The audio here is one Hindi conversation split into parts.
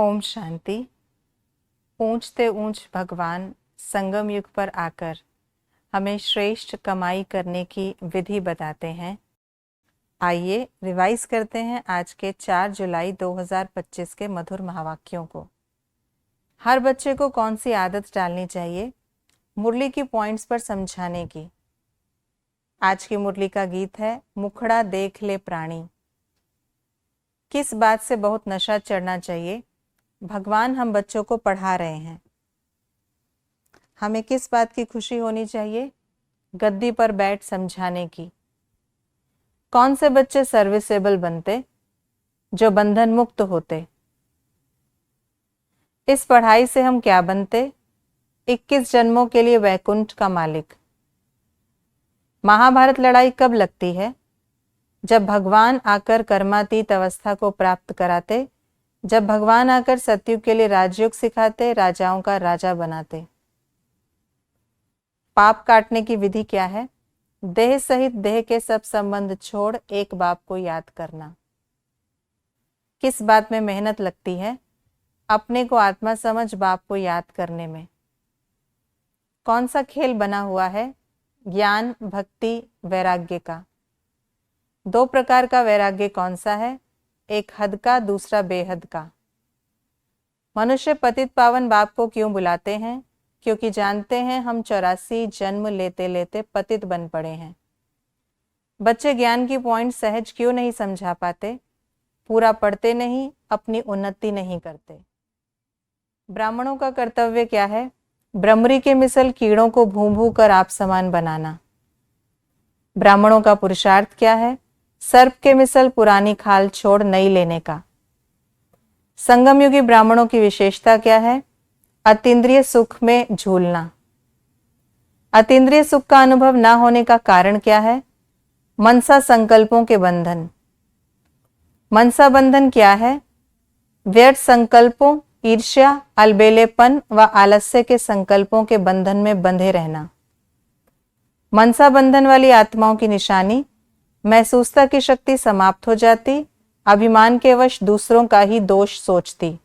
ओम शांति। ऊंचते ऊंच भगवान संगम युग पर आकर हमें श्रेष्ठ कमाई करने की विधि बताते हैं। आइए रिवाइज करते हैं आज के 4 जुलाई 2025 के मधुर महावाक्यों को। हर बच्चे को कौन सी आदत डालनी चाहिए मुरली की पॉइंट्स पर समझाने की। आज की मुरली का गीत है मुखड़ा देख ले प्राणी। किस बात से बहुत नशा चढ़ना चाहिए? भगवान हम बच्चों को पढ़ा रहे हैं। हमें किस बात की खुशी होनी चाहिए? गद्दी पर बैठ समझाने की। कौन से बच्चे सर्विसेबल बनते? जो बंधन मुक्त होते। इस पढ़ाई से हम क्या बनते? 21 जन्मों के लिए वैकुंठ का मालिक। महाभारत लड़ाई कब लगती है? जब भगवान आकर कर्मातीत अवस्था को प्राप्त कराते, जब भगवान आकर सतयुग के लिए राजयोग सिखाते, राजाओं का राजा बनाते। पाप काटने की विधि क्या है? देह सहित देह के सब संबंध छोड़ एक बाप को याद करना। किस बात में मेहनत लगती है? अपने को आत्मा समझ बाप को याद करने में। कौन सा खेल बना हुआ है? ज्ञान, भक्ति, वैराग्य का। 2 प्रकार का वैराग्य कौन सा है? एक हद का, दूसरा बेहद का। मनुष्य पतित पावन बाप को क्यों बुलाते हैं? क्योंकि जानते हैं हम 84 जन्म लेते लेते पतित बन पड़े हैं। बच्चे ज्ञान की पॉइंट सहज क्यों नहीं समझा पाते? पूरा पढ़ते नहीं, अपनी उन्नति नहीं करते। ब्राह्मणों का कर्तव्य क्या है? ब्रह्मरी के मिसल कीड़ों को भू भू कर आप समान बनाना। ब्राह्मणों का पुरुषार्थ क्या है? सर्प के मिसल पुरानी खाल छोड़ नई लेने का। संगम युगी ब्राह्मणों की विशेषता क्या है? अतीन्द्रिय सुख में झूलना। अतीन्द्रिय सुख का अनुभव ना होने का कारण क्या है? मनसा संकल्पों के बंधन। मनसा बंधन क्या है? व्यर्थ संकल्पों, ईर्ष्या, अलबेलेपन व आलस्य के संकल्पों के बंधन में बंधे रहना। मनसा बंधन वाली आत्माओं की निशानी महसूसता की शक्ति समाप्त हो जाती, अभिमान के वश दूसरों का ही दोष सोचती।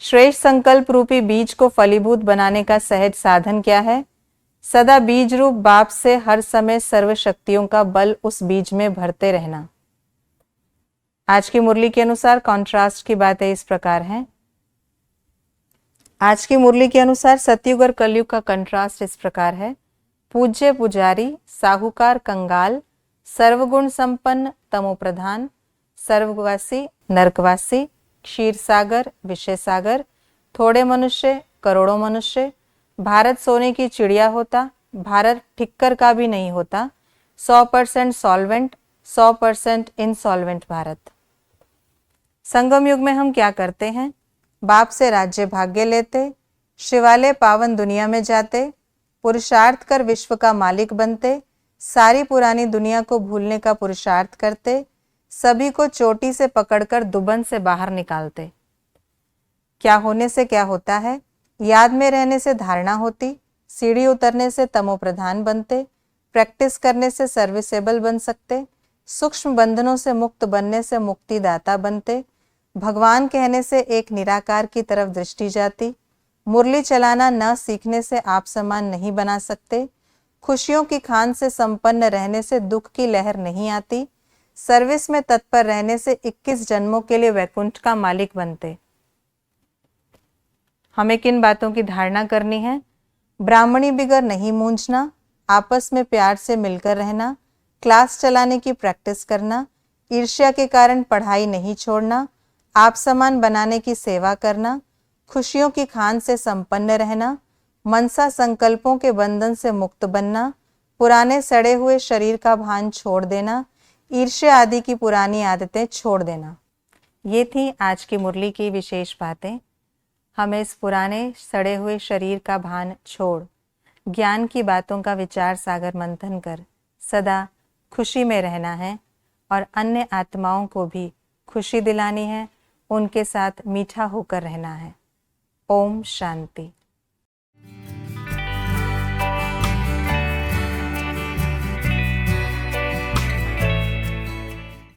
श्रेष्ठ संकल्प रूपी बीज को फलीभूत बनाने का सहज साधन क्या है? सदा बीज रूप बाप से हर समय सर्व शक्तियों का बल उस बीज में भरते रहना। आज की मुरली के अनुसार कॉन्ट्रास्ट की बातें इस प्रकार हैं। आज की मुरली के अनुसार सतयुग और कलयुग का कंट्रास्ट इस प्रकार है। पूज्य पुजारी, साहूकार कंगाल, सर्वगुण संपन्न तमोप्रधान, सर्ववासी नरकवासी, क्षीर सागर विषय सागर, थोड़े मनुष्य करोड़ों मनुष्य। भारत सोने की चिड़िया होता, भारत ठिक्कर का भी नहीं होता। 100% सॉल्वेंट, 100% इनसॉल्वेंट भारत। संगम युग में हम क्या करते हैं? बाप से राज्य भाग्य लेते, शिवालय पावन दुनिया में जाते, पुरुषार्थ कर विश्व का मालिक बनते, सारी पुरानी दुनिया को भूलने का पुरुषार्थ करते, सभी को चोटी से पकड़कर दुबन से बाहर निकालते। क्या होने से क्या होता है? याद में रहने से धारणा होती, सीढ़ी उतरने से तमोप्रधान बनते, प्रैक्टिस करने से सर्विसेबल बन सकते, सूक्ष्म बंधनों से मुक्त बनने से मुक्तिदाता बनते, भगवान कहने से एक निराकार की तरफ दृष्टि जाती, मुरली चलाना न सीखने से आप समान नहीं बना सकते, खुशियों की खान से संपन्न रहने से दुख की लहर नहीं आती, सर्विस में तत्पर रहने से 21 जन्मों के लिए वैकुंठ का मालिक बनते। हमें किन बातों की धारणा करनी है? ब्राह्मणी बिगर नहीं मूंझना, आपस में प्यार से मिलकर रहना, क्लास चलाने की प्रैक्टिस करना, ईर्ष्या के कारण पढ़ाई नहीं छोड़ना, आप समान बनाने की सेवा करना, खुशियों की खान से संपन्न रहना, मनसा संकल्पों के बंधन से मुक्त बनना, पुराने सड़े हुए शरीर का भान छोड़ देना, ईर्ष्या आदि की पुरानी आदतें छोड़ देना। ये थी आज की मुरली की विशेष बातें। हमें इस पुराने सड़े हुए शरीर का भान छोड़ ज्ञान की बातों का विचार सागर मंथन कर सदा खुशी में रहना है और अन्य आत्माओं को भी खुशी दिलानी है, उनके साथ मीठा होकर रहना है। ओम शांति।